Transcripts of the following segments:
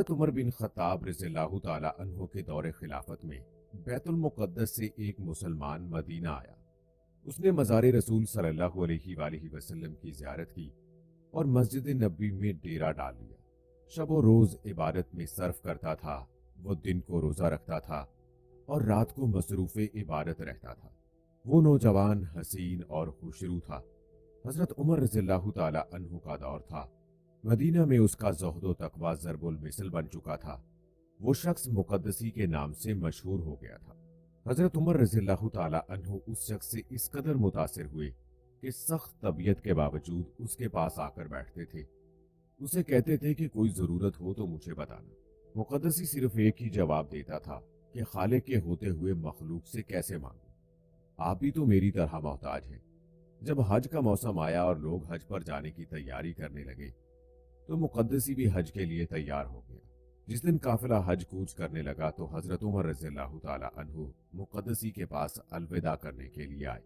حضرت عمر بن خطاب رضی اللہ تعالی عنہ کے دور خلافت میں بیت المقدس سے ایک مسلمان مدینہ آیا۔ اس نے مزار رسول صلی اللہ علیہ وآلہ وسلم کی زیارت کی اور مسجد نبوی میں ڈیرا ڈال لیا۔ شب و روز عبادت میں صرف کرتا تھا۔ وہ دن کو روزہ رکھتا تھا اور رات کو مصروف عبادت رہتا تھا۔ وہ نوجوان، حسین اور خوشرو تھا۔ حضرت عمر رضی اللہ تعالی عنہ کا دور تھا۔ مدینہ میں اس کا زہد و تقوی ضرب المثل بن چکا تھا۔ وہ شخص مقدسی کے نام سے مشہور ہو گیا تھا۔ حضرت عمر رضی اللہ تعالی عنہ اس شخص سے اس قدر متاثر ہوئے کہ سخت طبیعت کے باوجود اس کے پاس آ کر بیٹھتے تھے۔ اسے کہتے تھے کہ کوئی ضرورت ہو تو مجھے بتانا۔ مقدسی صرف ایک ہی جواب دیتا تھا کہ خالق کے ہوتے ہوئے مخلوق سے کیسے مانگوں؟ آپ بھی تو میری طرح محتاج ہیں۔ جب حج کا موسم آیا اور لوگ حج پر جانے کی تیاری کرنے لگے تو مقدسی بھی حج کے لیے تیار ہو گیا۔ جس دن قافلہ حج کوچ کرنے لگا تو حضرت عمر رضی اللہ تعالی عنہ مقدسی کے پاس الوداع کرنے کے لیے آئے۔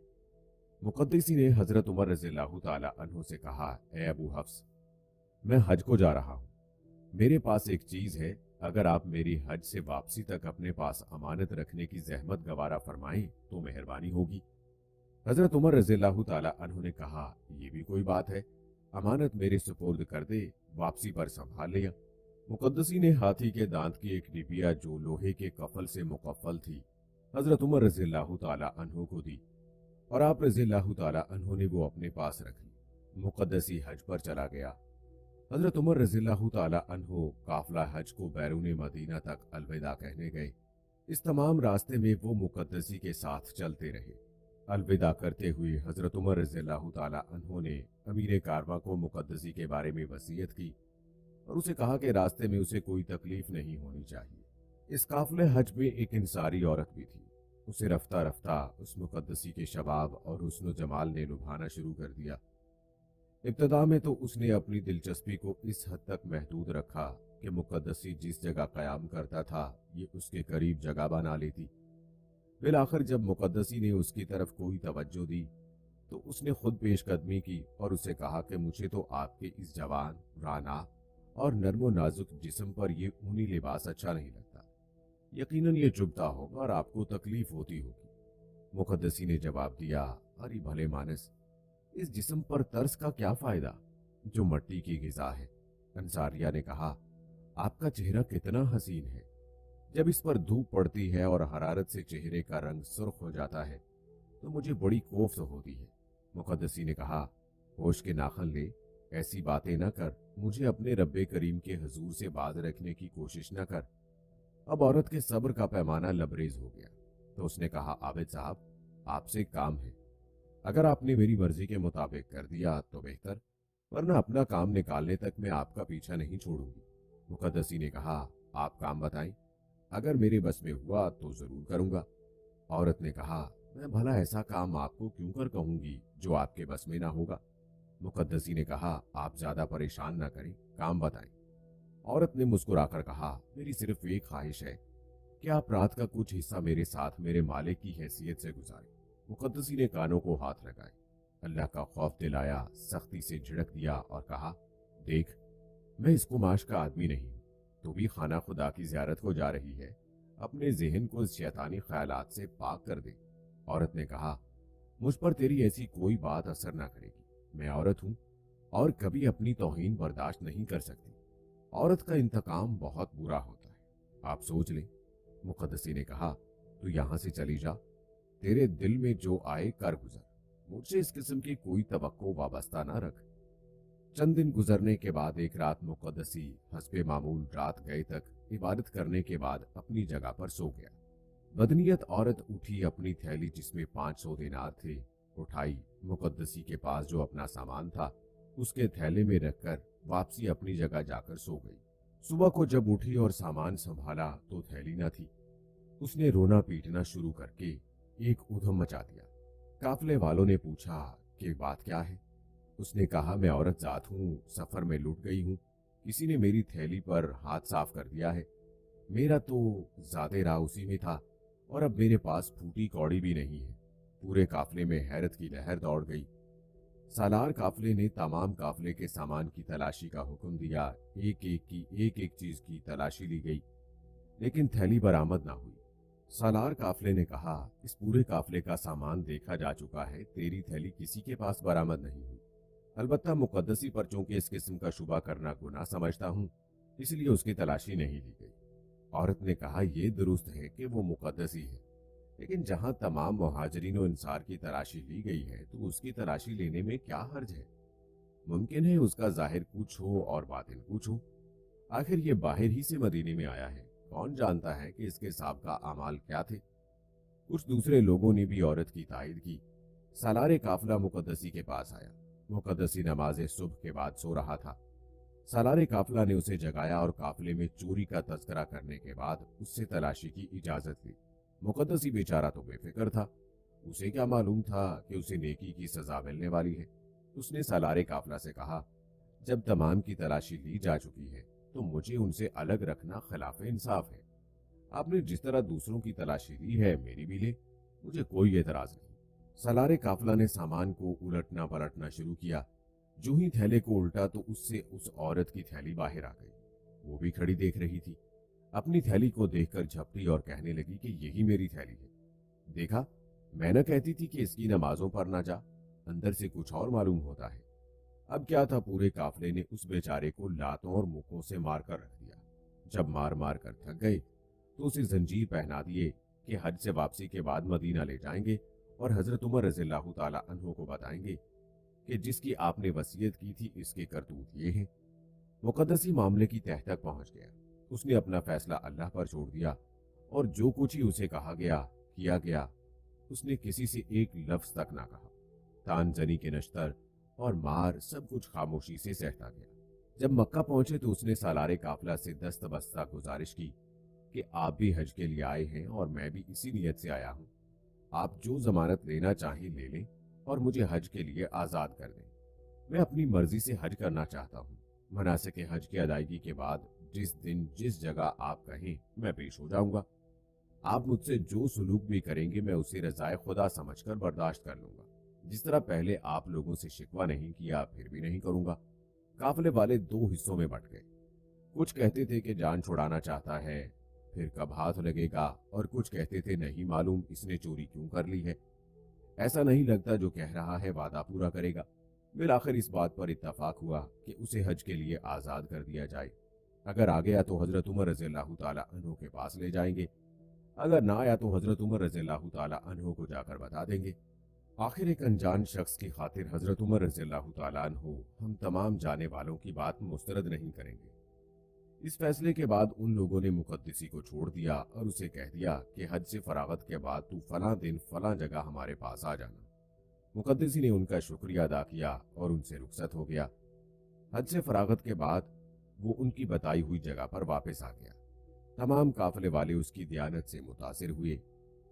مقدسی نے حضرت عمر رضی اللہ تعالی عنہ سے کہا، اے ابو حفص، میں حج کو جا رہا ہوں۔ میرے پاس ایک چیز ہے، اگر آپ میری حج سے واپسی تک اپنے پاس امانت رکھنے کی زحمت گوارا فرمائیں تو مہربانی ہوگی۔ حضرت عمر رضی اللہ تعالی عنہ نے کہا، یہ بھی کوئی بات ہے، امانت میرے سپرد کر دے، واپسی پر سنبھال لیا۔ مقدسی نے ہاتھی کے دانت کی ایک ڈبیا جو لوہے کے کفل سے مقفل تھی حضرت عمر رضی اللہ تعالی عنہ کو دی اور آپ رضی اللہ تعالی عنہ نے وہ اپنے پاس رکھ لی۔ مقدسی حج پر چلا گیا۔ حضرت عمر رضی اللہ تعالی عنہ قافلہ حج کو بیرون مدینہ تک الوداع کہنے گئے۔ اس تمام راستے میں وہ مقدسی کے ساتھ چلتے رہے۔ الوداع کرتے ہوئے حضرت عمر رضی اللہ تعالی عنہ نے امیر کارواں کو مقدسی کے بارے میں وصیت کی اور اسے کہا کہ راستے میں اسے کوئی تکلیف نہیں ہونی چاہیے۔ اس قافلے حج میں ایک انصاری عورت بھی تھی۔ اسے رفتہ رفتہ اس مقدسی کے شباب اور حسن و جمال نے لبھانا شروع کر دیا۔ ابتدا میں تو اس نے اپنی دلچسپی کو اس حد تک محدود رکھا کہ مقدسی جس جگہ قیام کرتا تھا یہ اس کے قریب جگہ بنا لیتی۔ بالآخر جب مقدسی نے اس کی طرف کوئی توجہ دی تو اس نے خود پیش قدمی کی اور اسے کہا کہ مجھے تو آپ کے اس جوان، رانا اور نرم و نازک جسم پر یہ اونی لباس اچھا نہیں لگتا۔ یقیناً یہ چبھتا ہوگا اور آپ کو تکلیف ہوتی ہوگی۔ مقدسی نے جواب دیا، ارے بھلے مانس، اس جسم پر ترس کا کیا فائدہ جو مٹی کی غذا ہے۔ انصاریہ نے کہا، آپ کا چہرہ کتنا حسین ہے، جب اس پر دھوپ پڑتی ہے اور حرارت سے چہرے کا رنگ سرخ ہو جاتا ہے تو مجھے بڑی کوفت ہوتی ہے۔ مقدسی نے کہا، ہوش کے ناخن لے، ایسی باتیں نہ کر، مجھے اپنے رب کریم کے حضور سے باز رکھنے کی کوشش نہ کر۔ اب عورت کے صبر کا پیمانہ لبریز ہو گیا تو اس نے کہا، عابد صاحب، آپ سے کام ہے، اگر آپ نے میری مرضی کے مطابق کر دیا تو بہتر، ورنہ اپنا کام نکالنے تک میں آپ کا پیچھا نہیں چھوڑوں گی۔ مقدسی نے کہا، آپ کام بتائیں، اگر میرے بس میں ہوا تو ضرور کروں گا۔ عورت نے کہا، میں بھلا ایسا کام آپ کو کیوں کر کہوں گی جو آپ کے بس میں نہ ہوگا۔ مقدسی نے کہا، آپ زیادہ پریشان نہ کریں، کام بتائیں۔ عورت نے مسکرا کر کہا، میری صرف ایک خواہش ہے کہ آپ رات کا کچھ حصہ میرے ساتھ میرے مالک کی حیثیت سے گزاریں۔ مقدسی نے کانوں کو ہاتھ لگائے، اللہ کا خوف دلایا، سختی سے جھڑک دیا اور کہا، دیکھ، میں اس قماش کا آدمی نہیں ہوں، تو بھی خانہ خدا کی زیارت کو جا رہی ہے، اپنے ذہن کو شیطانی خیالات سے پاک کر دے۔ عورت نے کہا، مجھ پر تیری ایسی کوئی بات اثر نہ کرے گی، میں عورت ہوں اور کبھی اپنی توہین برداشت نہیں کر سکتی۔ عورت کا انتقام بہت برا ہوتا ہے، آپ سوچ لیں۔ مقدسی نے کہا، تو یہاں سے چلی جا، تیرے دل میں جو آئے کر گزر، مجھ سے اس قسم کی کوئی توقع وابستہ نہ رکھ۔ چند دن گزرنے کے بعد ایک رات مقدسی حسب معمول رات گئے تک عبادت کرنے کے بعد اپنی جگہ پر سو گیا۔ بدنیت عورت اٹھی، اپنی تھیلی جس میں 500 دینار تھے اٹھائی، مقدسی کے پاس جو اپنا سامان تھا اس کے تھیلے میں رکھ کر واپسی اپنی جگہ جا کر سو گئی۔ صبح کو جب اٹھی اور سامان سنبھالا تو تھیلی نہ تھی۔ اس نے رونا پیٹنا شروع کر کے ایک ادھم مچا دیا۔ قافلے والوں نے پوچھا کہ بات کیا ہے؟ اس نے کہا، میں عورت ذات ہوں، سفر میں لٹ گئی ہوں، کسی نے میری تھیلی پر ہاتھ صاف کر دیا ہے، میرا تو زیادہ راہ اسی میں تھا اور اب میرے پاس پھوٹی کوڑی بھی نہیں ہے۔ پورے قافلے میں حیرت کی لہر دوڑ گئی۔ सालार काफले ने तमाम काफले के सामान की तलाशी का हुक्म दिया। एक एक चीज की तलाशी ली गई, लेकिन थैली बरामद ना हुई। सालार काफले ने कहा, इस पूरे काफले का सामान देखा जा चुका है, तेरी थैली किसी के पास बरामद नहीं हुई। अलबत्ता मुकद्दसी पर्चों के इस किस्म का शुबा करना गुनाह समझता हूँ, इसलिए उसकी तलाशी नहीं ली गई। औरत ने कहा, यह दुरुस्त है कि वो मुकद्दसी है, लेकिन जहां तमाम मुहाजिरीन और अंसार की तलाशी ली गई है तो उसकी तलाशी लेने में क्या हर्ज है? मुमकिन है उसका जाहिर कुछ हो और बातिन कुछ हो। आखिर ये बाहर ही से मदीने में आया है, कौन जानता है कि इसके साबिका अमाल क्या थे। कुछ दूसरे लोगों ने भी औरत की तायद की। सालारे काफिला मुकद्दसी के पास आया। मुकद्दसी नमाज सुबह के बाद सो रहा था। सालारे काफिला ने उसे जगाया और काफिले में चोरी का तस्करा करने के बाद उससे तलाशी की इजाजत ली। मुकद्दसी बेचारा तो बेफिक्र था, उसे क्या मालूम था कि उसे नेकी की सजा मिलने वाली है। उसने सालारे काफिला से कहा, जब तमाम की तलाशी ली जा चुकी है तो मुझे उनसे अलग रखना खिलाफ इंसाफ है। आपने जिस तरह दूसरों की तलाशी ली है मेरी भी ले, मुझे कोई एतराज नहीं। सालारे काफिला ने सामान को उलटना पलटना शुरू किया। जो ही थैले को उल्टा तो उससे उस औरत की थैली बाहर आ गई। वो भी खड़ी देख रही थी। अपनी थैली को देखकर झपटी और कहने लगी कि यही मेरी थैली है। देखा, मैं न कहती थी कि इसकी नमाजों पर ना जा, अंदर से कुछ और मालूम होता है। अब क्या था, पूरे काफले ने उस बेचारे को लातों और मुक्कों से मार कर रख दिया। जब मार मार कर थक गए तो उसे जंजीर पहना दिए कि हज से वापसी के बाद मदीना ले जाएंगे और हजरत उमर रज़ियल्लाहु ताला अन्हु को बताएंगे कि जिसकी आपने वसीयत की थी इसके करतूत ये हैं। मुकद्दसी मामले की तह तक पहुंच गया। उसने अपना फैसला अल्लाह पर छोड़ दिया और जो कुछ ही उसे कहा गया किया गया। उसने किसी से एक लफ्ज तक ना कहा। तान जनी के नश्तर और मार सब कुछ खामोशी से सहता गया। जब मक्का पहुंचे तो उसने सालारे काफिला से दस्तबस्ता गुजारिश की कि आप भी हज के लिए आए हैं और मैं भी इसी नियत से आया हूं। आप जो जमानत लेना चाहें ले लें और मुझे हज के लिए आजाद कर दें। मैं अपनी मर्जी से हज करना चाहता हूँ। मनासिक हज की अदायगी के बाद जिस दिन जिस जगह आप कहें मैं पेश हो जाऊंगा। आप मुझसे जो सुलूक भी करेंगे मैं उसे रजाए खुदा समझकर बर्दाश्त कर लूंगा। जिस तरह पहले आप लोगों से शिकवा नहीं किया फिर भी नहीं करूंगा। काफिले वाले दो हिस्सों में बंट गए। कुछ कहते थे कि जान छुड़ाना चाहता है, फिर कब हाथ लगेगा, और कुछ कहते थे नहीं मालूम इसने चोरी क्यों कर ली है। ऐसा नहीं लगता जो कह रहा है वादा पूरा करेगा। फिर आखिर इस बात पर इत्तफाक हुआ कि उसे हज के लिए आजाद कर दिया जाए। अगर आ गया तो हजरत उमर रज़ियल्लाहु ताला अन्हु के पास ले जाएंगे, अगर ना आया तो हजरत उमर रज़ियल्लाहु ताला अन्हु को जाकर बता देंगे। आखिर एक अनजान शख्स की खातिर हजरत उमर रज़ियल्लाहु ताला अन्हु हम तमाम जाने वालों की बात मुस्तरद नहीं करेंगे। इस फैसले के बाद उन लोगों ने मुकद्दसी को छोड़ दिया और उसे कह दिया कि हज से फरागत के बाद तू फलां दिन फलां जगह हमारे पास आ जाना। मुकद्दसी ने उनका शुक्रिया अदा किया और उनसे रुखसत हो गया। हज से फरागत के बाद वो उनकी बताई हुई जगह पर वापस आ गया। तमाम काफिले वाले उसकी दयानत से मुतासिर हुए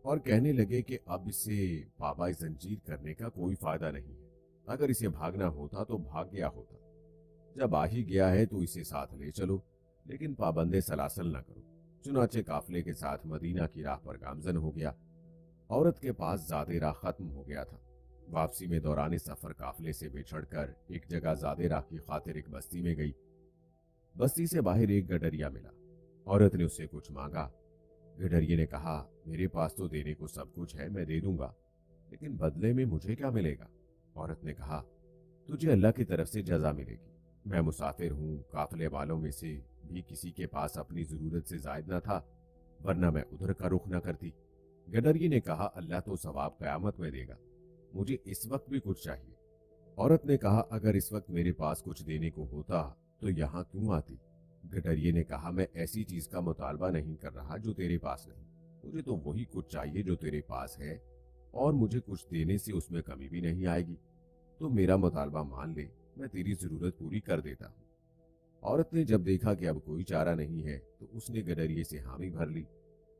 और कहने लगे कि अब इसे पाबा जंजीर करने का कोई फायदा नहीं है। अगर इसे भागना होता तो भाग गया होता। जब आ ही गया है तो इसे साथ ले चलो, लेकिन पाबंदे सलासल न करो। चुनाचे काफिले के साथ मदीना की राह पर गामजन हो गया। औरत के पास ज़ादे राह खत्म हो गया था। वापसी में दौरान सफर काफिले से बिछड़कर एक जगह ज़ादे राह की खातिर एक बस्ती में गई। बस्ती से बाहर एक गडरिया मिला। औरत ने उससे कुछ मांगा। गडरिये ने कहा, मेरे पास तो देने को सब कुछ है, मैं दे दूंगा, लेकिन बदले में मुझे क्या मिलेगा? औरत ने कहा, तुझे अल्लाह की तरफ से जजा मिलेगी। मैं मुसाफिर हूँ, काफिले वालों में से भी किसी के पास अपनी जरूरत से जायद न था, वरना मैं उधर का रुख न करती। गडरिये ने कहा, अल्लाह तो सवाब कयामत में देगा, मुझे इस वक्त भी कुछ चाहिए। औरत ने कहा, अगर इस वक्त मेरे पास कुछ देने को होता तो यहाँ क्यों आती? गडरिये ने कहा, मैं ऐसी चीज का मुतालबा नहीं कर रहा जो तेरे पास नहीं। मुझे तो वही कुछ चाहिए जो तेरे पास है, और मुझे कुछ देने से उसमें कमी भी नहीं आएगी। तो मेरा मुतालबा मान ले, मैं तेरी जरूरत पूरी कर देता हूँ। औरत ने जब देखा कि अब कोई चारा नहीं है तो उसने गडरिये से हामी भर ली।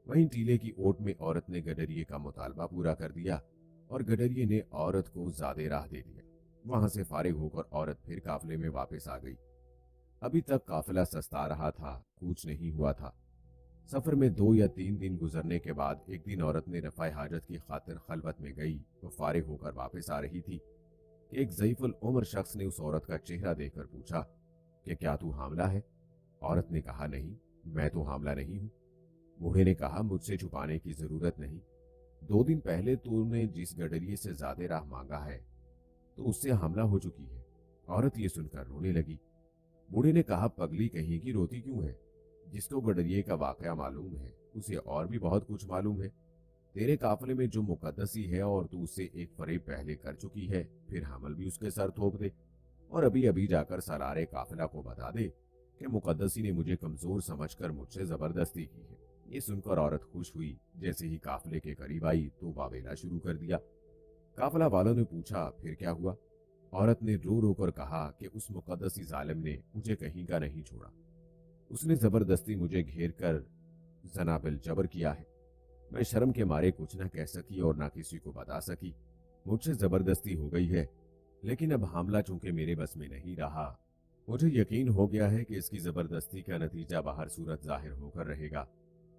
वहीं टीले की ओट में औरत ने गडरिये का मुतालबा पूरा कर दिया और गडरिये ने औरत को ज़ादे राह दे दिया। वहां से फारिग होकर औरत फिर काफिले में वापस आ गई। अभी तक काफिला सस्ता रहा था, कूच नहीं हुआ था। सफर में 2 या 3 दिन गुजरने के बाद एक दिन औरत ने रफ़ा हाजत की खातिर खलवत में गई। वो फारिग होकर वापस आ रही थी। कि एक ज़ईफ़ुल उम्र शख्स ने उस औरत का चेहरा देखकर पूछा कि क्या तू हामला है? औरत ने कहा नहीं, मैं तो हामला नहीं हूं। बूढ़े ने कहा मुझसे छुपाने की जरूरत नहीं, 2 दिन पहले तूने जिस गडरिये से ज़्यादा राह मांगा है तो उससे हमला हो चुकी है। औरत ये सुनकर रोने लगी। बूढ़े ने कहा पगली कहीं की रोती क्यों है? जिसको गडरिये का वाकया मालूम है उसे और भी बहुत कुछ मालूम है। तेरे काफिले में जो मुकद्दसी है और तू उससे एक फरेब पहले कर चुकी है, फिर हमल भी उसके सर थोप दे और अभी अभी जाकर सालारे काफिला को बता दे कि मुकद्दसी ने मुझे कमजोर समझकर मुझसे जबरदस्ती की है। ये सुनकर औरत खुश हुई। जैसे ही काफिले के करीब आई तो वावेला शुरू कर दिया। काफिला वालों ने पूछा फिर क्या हुआ? औरत ने रो रो कर कहा कि उस मुकद्दसी जालिम ने मुझे कहीं का नहीं छोड़ा। उसने जबरदस्ती मुझे घेर कर जना बिल जबर किया है। मैं शर्म के मारे कुछ न कह सकी और ना किसी को बता सकी। मुझसे जबरदस्ती हो गई है, लेकिन अब हामला चूंकि मेरे बस में नहीं रहा, मुझे यकीन हो गया है कि इसकी जबरदस्ती का नतीजा बाहर सूरत जाहिर होकर रहेगा।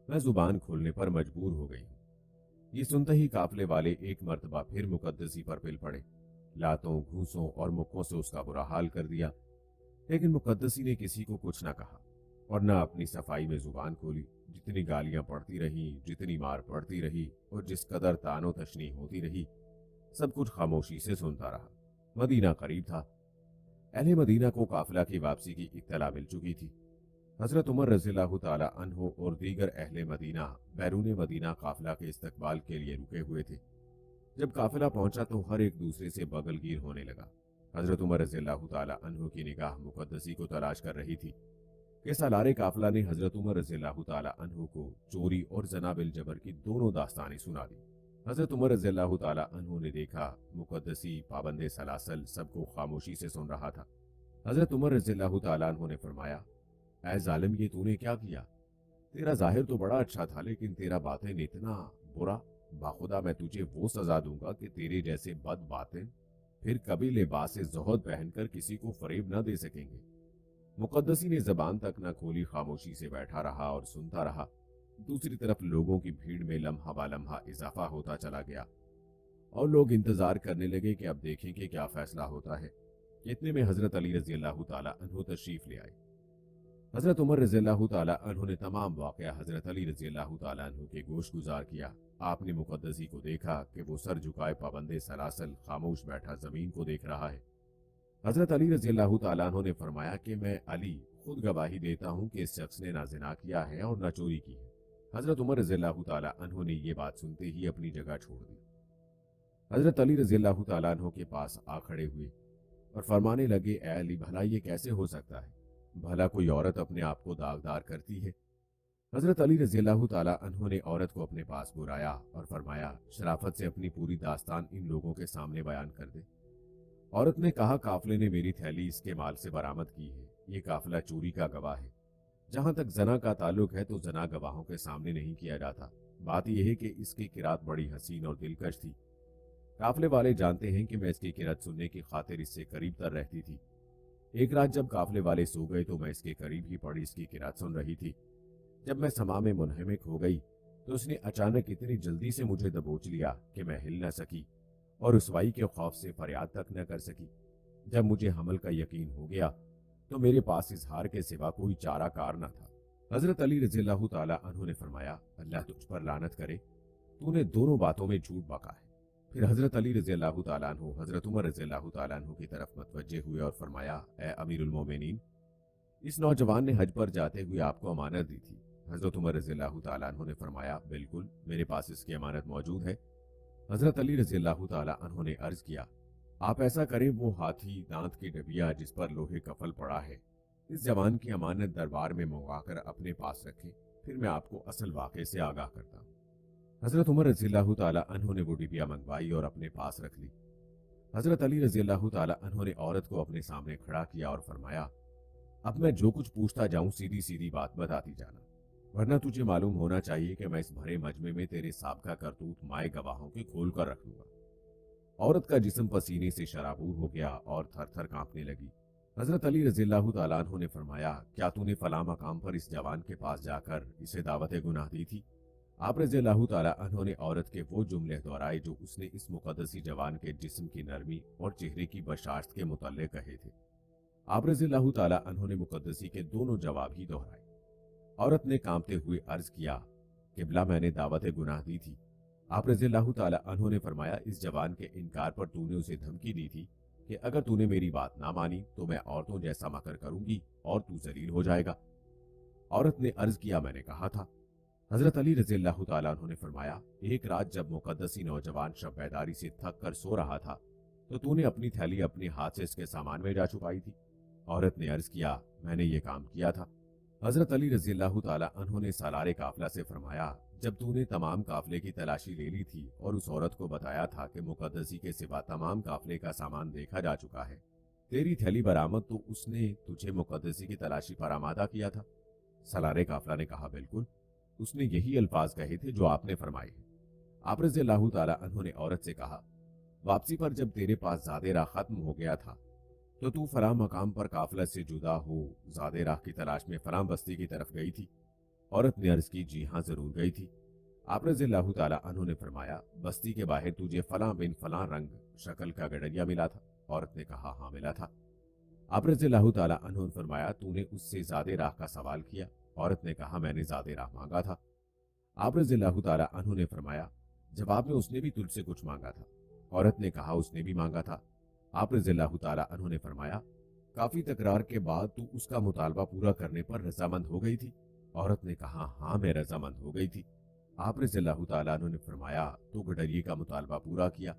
मैं जुबान खोलने पर मजबूर हो गई हूँ। ये सुनते ही काफिले वाले एक मर्तबा फिर मुकद्दसी पर पिल पड़े। लातों, घूंसों और मुक्कों से उसका बुरा हाल कर दिया, लेकिन मुकद्दसी ने किसी को कुछ न कहा और न अपनी सफाई में जुबान खोली। जितनी गालियां पड़ती रही, जितनी मार पड़ती रही और जिस कदर तानो तशनी होती रही, सब कुछ खामोशी से सुनता रहा। मदीना करीब था। अहले मदीना को काफिला की वापसी की इत्तला मिल चुकी थी। हजरत उमर रज़ियल्लाहु ताला अन्हु और दीगर अहले मदीना बैरून मदीना काफिला के इस्तकबाल के लिए रुके हुए थे। जब काफिला पहुंचा तो हर एक दूसरे से बगलगीर होने लगा। हजरत उमर रज़ियल्लाहु ताला अन्हु की निगाह मुकद्दसी को तलाश कर रही थी कि सालारे काफिला ने हजरत उमर रज़ियल्लाहु ताला अन्हु को चोरी और ज़नाबिल जबर की दोनों दास्तानें सुना दी। हजरत उमर रज़ियल्लाहु ताला अन्हु ने देखा मुकद्दसी पाबंदे सलासल सबको खामोशी से सुन रहा था। हजरत उमर रज़ियल्लाहु ताला अन्हु ने फरमाया, ऐ जालिम, ये तूने क्या किया? तेरा जाहिर तो बड़ा अच्छा था, लेकिन तेरा बातिन इतना बुरा। बाखुदा मैं तुझे वो सजा दूंगा कि तेरे जैसे बद बातिन फिर कभी लिबास ज़ुहद पहनकर किसी को फरेब न दे सकेंगे। मुकद्दसी ने जबान तक न खोली, खामोशी से बैठा रहा और सुनता रहा। दूसरी तरफ लोगों की भीड़ में लम्हा बा लम्हा इजाफा होता चला गया और लोग इंतजार करने लगे कि अब देखें कि क्या फैसला होता है। इतने में हजरत अली रज़ियल्लाहु ताला अन्हु तशरीफ ले आए। हजरत उमर रज़ियल्लाहु ताला अन्हु ने तमाम वाक़या हजरत अली रज़ियल्लाहु ताला अन्हु के गोश गुजार किया। आपने मुकद्दसी को देखा कि वो सर झुकाए पाबंदे सलासल खामोश बैठा जमीन को देख रहा है। हजरत अली रज़ियल्लाहु ताला अन्हु ने फरमाया कि मैं अली खुद गवाही देता हूँ कि इस शख्स ने ना जिना किया है और ना चोरी की है। हजरत उमर रज़ियल्लाहु ताला अन्हु ने ये बात सुनते ही अपनी जगह छोड़ दी। हजरत अली रज़ियल्लाहु ताला अन्हु के पास आ खड़े हुए और फरमाने लगे, ए अली, भला ये कैसे हो सकता है? भला कोई औरत अपने आप को दागदार करती है? हजरत अली रज़ियल्लाहु ताला अन्हु ने औरत को अपने पास बुलाया और फरमाया, शराफत से अपनी पूरी दास्तान इन लोगों के सामने बयान कर दे। औरत ने कहा, काफिले ने मेरी थैली इसके माल से बरामद की है। ये काफिला चोरी का गवाह है। जहां तक जना का ताल्लुक है तो जना गवाहों के सामने नहीं किया जाता। बात यह है कि इसकी किरात बड़ी हसीन और दिलकश थी। काफिले वाले जानते हैं कि मैं इसकी किरात सुनने की खातिर इससे करीब तर रहती थी। एक रात जब काफिले वाले सो गए तो मैं इसके करीब ही पड़ी इसकी किरात सुन रही थी। जब मैं समा में मुनहमिक हो गई तो उसने अचानक इतनी जल्दी से मुझे दबोच लिया कि मैं हिल न सकी और रुसवाई के खौफ से फरियाद तक न कर सकी। जब मुझे हमल का यकीन हो गया तो मेरे पास इजहार के सिवा कोई चारा कार न था। हजरत अली रज़ियल्लाहु ताला अन्हु ने फरमाया, अल्लाह तुझ पर लानत करे, तूने दोनों बातों में झूठ बका है। फिर हजरत अली रज़ियल्लाहु ताला अन्हु हजरत उमर रज़ियल्लाहु ताला अन्हु की तरफ मतवज्जे हुए और फरमाया, ए अमीरुल मोमिनीन, इस नौजवान ने हज पर जाते हुए आपको अमानत दी थी। हजरत उमर रज़ियल्लाहु ताला अन्हु ने फरमाया, बिल्कुल, मेरे पास इसकी अमानत मौजूद है। हजरत अली रज़ियल्लाहु ताला अन्हु ने अर्ज किया, आप ऐसा करें, वो हाथी दांत की डबिया जिस पर लोहे कफल पड़ा है, इस जवान की अमानत दरबार में मंगवाकर अपने पास रखें, फिर मैं आपको असल वाक़े से आगाह करता हूँ। हजरत उमर रज़ियल्लाहु ताला अन्हु ने वो डिबिया मंगवाई और अपने पास रख ली। हजरत अली रज़ियल्लाहु ताला अन्हु ने औरत को अपने सामने खड़ा किया और फरमाया, अब मैं जो कुछ पूछता जाऊं सीधी सीधी बात बताती जाना, वरना तुझे मालूम होना चाहिए कि मैं इस भरे मजमे में तेरे साबका करतूत माए गवाहों के खोल कर रख लूंगा। औरत का जिस्म पसीने से शराबूर हो गया और थर थर कांपने लगी। हजरत अली रज़ियल्लाहु ताला अन्हु ने फरमाया, क्या तूने फला मकाम पर इस जवान के पास जाकर इसे दावत गुनाह दी थी? आप रज़ी अल्लाह ताला अन्हु ने औरत के वो जुमले दोहराए जो उसने इस मुकद्दसी जवान के जिस्म की नरमी और चेहरे की बशारत के मुतल्लिक कहे थे। आप रज़ी अल्लाह ताला अन्हु ने मुकद्दसी के दोनों जवाब ही दोहराए। औरत ने कांपते हुए अर्ज किया, किबला मैंने दावत गुनाह दी थी। आप रज़ी अल्लाह ताला अन्हु ने फरमाया, इस जवान के इनकार पर तूने उसे धमकी दी थी कि अगर तूने मेरी बात ना मानी तो मैं औरतों जैसा मकर करूंगी और तू जलील हो जाएगा। औरत ने अर्ज किया, मैंने कहा था। हजरत अली रज़ी अल्लाह ताला अन्हु ने फरमाया, एक रात जब मुकद्दसी नौजवान शब बेदारी से थक कर सो रहा था तो तूने अपनी थैली अपने हाथ से इसके सामान में जा छुपाई थी। औरत ने अर्ज किया, मैंने ये काम किया था। हजरत अली रज़ी अल्लाह ताला अन्हु ने सालारे काफिला से फरमाया, जब तूने तमाम काफिले की तलाशी ले ली थी और उस औरत को बताया था कि मुकद्दसी के सिवा तमाम काफिले का सामान देखा जा चुका है, तेरी थैली बरामद, तो उसने तुझे मुकद्दसी की तलाशी पर आमादा किया था। सालारे काफिला ने कहा, बिल्कुल, उसने यही अल्फाज कहे थे जो आपने फरमाए हैं। आप रज़ी अल्लाह ताला अन्हु ने औरत से कहा, वापसी पर जब तेरे पास ज़ादे राह खत्म हो गया था तो तू फलां मकाम पर काफिला से जुदा हो ज़ादे राह की तलाश में फलां बस्ती की तरफ गई थी। औरत ने अर्ज की, जी हाँ, जरूर गई थी। आप रज़ी अल्लाह ताला अन्हु ने फरमाया, बस्ती के बाहर तुझे फलां बिन फलां रंग शक्ल का गडरिया मिला था। औरत ने कहा, हाँ मिला था। आप रज़ी अल्लाह ताला अन्हु ने फरमाया, तूने उससे ज़ादे राह का सवाल किया। औरत ने कहा, मैंने ज़ादे राह मांगा था। आप रज़ी अल्लाह ताला अन्हु ने फरमाया, जवाब में उसने भी तुझसे कुछ मांगा था। औरत ने कहा, उसने भी मांगा था। आप रज़ी अल्लाह ताला अन्हु ने फरमाया, काफी तकरार के बाद तू उसका मुतालबा पूरा करने पर रजामंद हो गई थी। औरत ने कहा, हाँ मैं रजामंद हो गई थी। आप रज़ी अल्लाह ताला अन्हु ने फरमाया, तो गडरिये का मुतालबा पूरा किया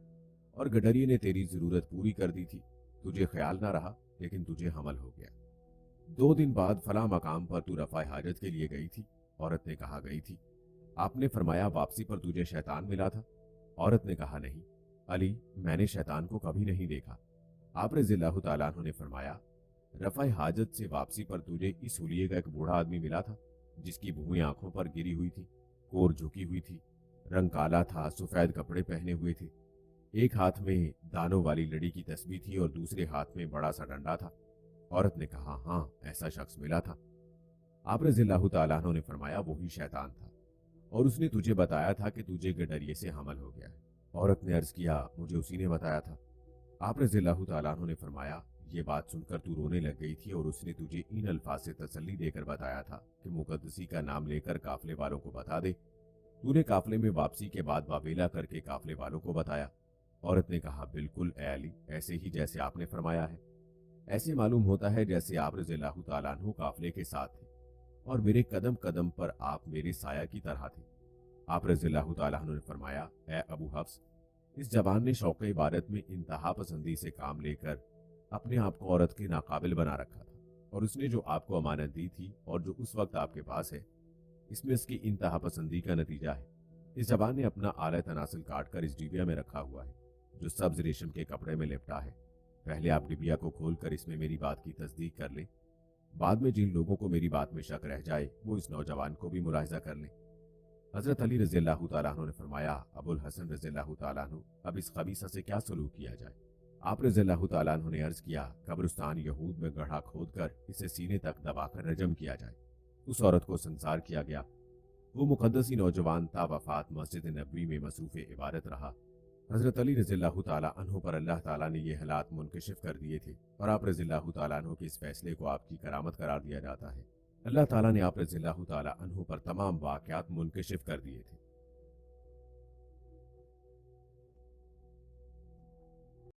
और गडरिये ने तेरी जरूरत पूरी कर दी थी। तुझे ख्याल ना रहा लेकिन तुझे हमल हो गया। 2 दिन बाद फलां मकाम पर तू रफ़ा हाजत के लिए गई थी। औरत ने कहा, गई थी। आपने फरमाया, वापसी पर तुझे शैतान मिला था। औरत ने कहा, नहीं अली, मैंने शैतान को कभी नहीं देखा। आप रज़ी अल्लाह ताला अन्हु ने फरमाया, रफ़ा हाजत से वापसी पर तुझे इस हुलिये का एक बूढ़ा आदमी मिला था जिसकी भुएं आंखों पर गिरी हुई थी, कोर झुकी हुई थी, रंग काला था, सफेद कपड़े पहने हुए थे, एक हाथ में दानों वाली लड़ी की तस्बीह थी और दूसरे हाथ में बड़ा सा डंडा था। औरत ने कहा, हाँ ऐसा शख्स मिला था। आप रज़ी अल्लाह ताला अन्हु ने फरमाया, वही शैतान था और उसने तुझे बताया था कि तुझे गडरिये से हमल हो गया है। औरत ने अर्ज किया, मुझे उसी ने बताया था। आप रज़ी अल्लाह ताला अन्हु ने फरमाया, ये बात सुनकर तू रोने लग गई थी और उसने तुझे इन अल्फाज से तसल्ली देकर बताया था कि मुकद्दसी का नाम लेकर काफिले वालों को बता दे। तूने काफिले में वापसी के बाद वावेला करके काफिले वालों को बताया। औरत ने कहा, बिल्कुल ए अली, ऐसे ही जैसे आपने फरमाया है। ऐसे मालूम होता है जैसे आप रज़ी अल्लाह ताला अन्हु काफिले के साथ थे और मेरे कदम कदम पर आप मेरे साया की तरह थे। आप रज़ी अल्लाह ताला अन्हु ने फरमाया, ए अबू हफ्स, इस जवान ने शौक इबादत में इंतहा पसंदी से काम लेकर अपने आप को औरत के नाकाबिल बना रखा था और उसने जो आपको अमानत दी थी और जो उस वक्त आपके पास है, इसमें इसकी इंतहा पसंदी का नतीजा है। इस जवान ने अपना आला तनासिल काट कर इस डिबिया में रखा हुआ है जो सब्ज रेशम के कपड़े में लिपटा है। पहले आप डिबिया को खोलकर इसमें मेरी बात की तस्दीक कर लें, बाद में जिन लोगों को मेरी बात में शक रह जाए वो इस नौजवान को भी मुलाहिजा कर लें। हजरत अली रज़ी अल्लाह ताला अन्हु ने फरमाया, अबुल हसन रज़ी अल्लाह ताला अन्हु, अब इस खबीसा से क्या सलूक किया जाए? आप रज़ी अल्लाह ताला अन्हु ने अर्ज किया, कब्रिस्तान यहूद में गड्ढा खोदकर इसे सीने तक दबाकर रजम किया जाए। उस औरत को संसार किया गया। वो मुकद्दसी नौजवान ता वफात मस्जिद नबवी में मसरूफ़ इबादत रहा। हजरत अली रज़ी अल्लाह ताला अन्हु पर अल्लाह ताला ने ये हालात मुनकशिफ कर दिए थे और आप रज़ी अल्लाह ताला अन्हु के इस फैसले को आपकी करामत करार दिया जाता है। अल्लाह ताला ने आप रज़ी अल्लाह ताला अन्हु पर तमाम वाक़यात मुनकशिफ कर दिए थे।